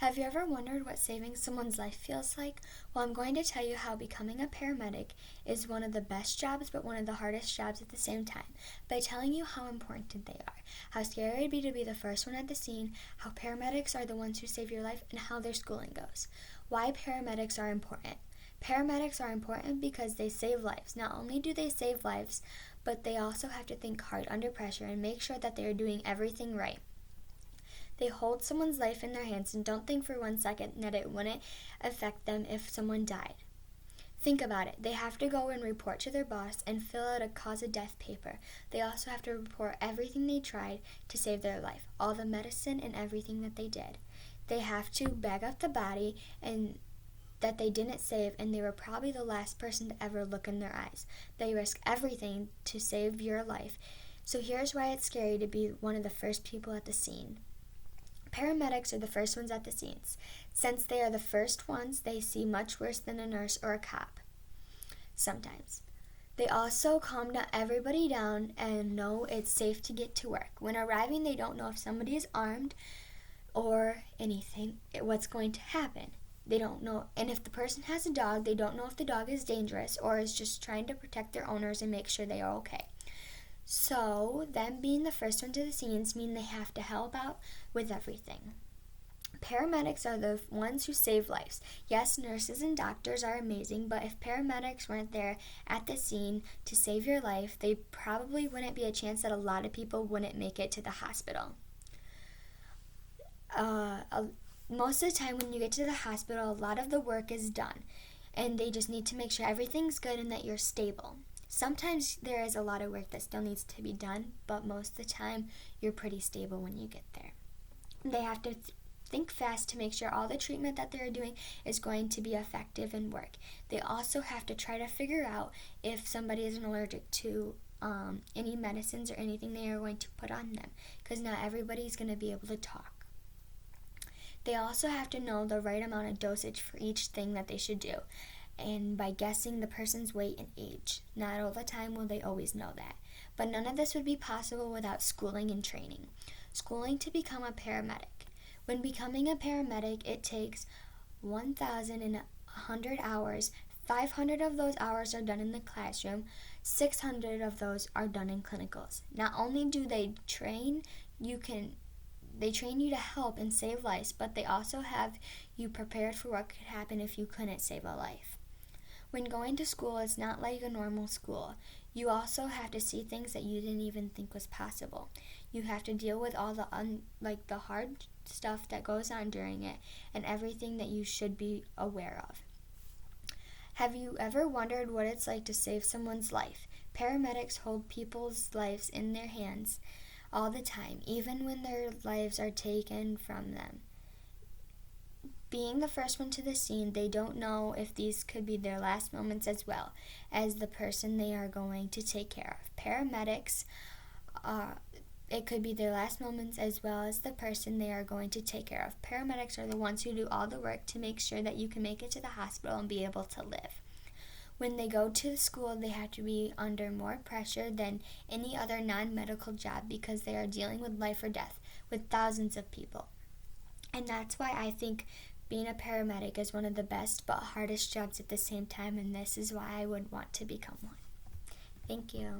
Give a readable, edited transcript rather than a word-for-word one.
Have you ever wondered what saving someone's life feels like? Well, I'm going to tell you how becoming a paramedic is one of the best jobs but one of the hardest jobs at the same time, by telling you how important they are, how scary it'd be to be the first one at the scene, how paramedics are the ones who save your life, and how their schooling goes. Why paramedics are important. Paramedics are important because they save lives. Not only do they save lives, but they also have to think hard under pressure and make sure that they are doing everything right. They hold someone's life in their hands and don't think for 1 second that it wouldn't affect them if someone died. Think about it. They have to go and report to their boss and fill out a cause of death paper. They also have to report everything they tried to save their life, all the medicine and everything that they did. They have to bag up the body and that they didn't save, and they were probably the last person to ever look in their eyes. They risk everything to save your life. So here's why it's scary to be one of the first people at the scene. Paramedics are the first ones at the scenes. Since they are the first ones, they see much worse than a nurse or a cop. Sometimes. They also calm everybody down and know it's safe to get to work. When arriving, they don't know if somebody is armed or anything, what's going to happen. They don't know, and if the person has a dog, they don't know if the dog is dangerous or is just trying to protect their owners and make sure they are okay. So, them being the first one to the scenes mean they have to help out with everything. Paramedics are the ones who save lives. Yes, nurses and doctors are amazing, but if paramedics weren't there at the scene to save your life, they probably wouldn't be a chance that a lot of people wouldn't make it to the hospital. Most of the time when you get to the hospital, a lot of the work is done, and they just need to make sure everything's good and that you're stable. Sometimes there is a lot of work that still needs to be done, but most of the time you're pretty stable when you get there. They have to think fast to make sure all the treatment that they're doing is going to be effective and work. They also have to try to figure out if somebody is allergic to any medicines or anything they are going to put on them, because not everybody's going to be able to talk. They also have to know the right amount of dosage for each thing that they should do, and by guessing the person's weight and age. Not all the time will they always know that. But none of this would be possible without schooling and training. Schooling to become a paramedic. When becoming a paramedic, it takes 1,100 hours. 500 of those hours are done in the classroom. 600 of those are done in clinicals. Not only do they train you to help and save lives, but they also have you prepared for what could happen if you couldn't save a life. When going to school, it's not like a normal school. You also have to see things that you didn't even think was possible. You have to deal with all the hard stuff that goes on during it and everything that you should be aware of. Have you ever wondered what it's like to save someone's life? Paramedics hold people's lives in their hands all the time, even when their lives are taken from them. Being the first one to the scene, they don't know if these could be their last moments as well as the person they are going to take care of. Paramedics, it could be their last moments as well as the person they are going to take care of. Paramedics are the ones who do all the work to make sure that you can make it to the hospital and be able to live. When they go to school, they have to be under more pressure than any other non-medical job because they are dealing with life or death with thousands of people. And that's why I think being a paramedic is one of the best but hardest jobs at the same time, and this is why I would want to become one. Thank you.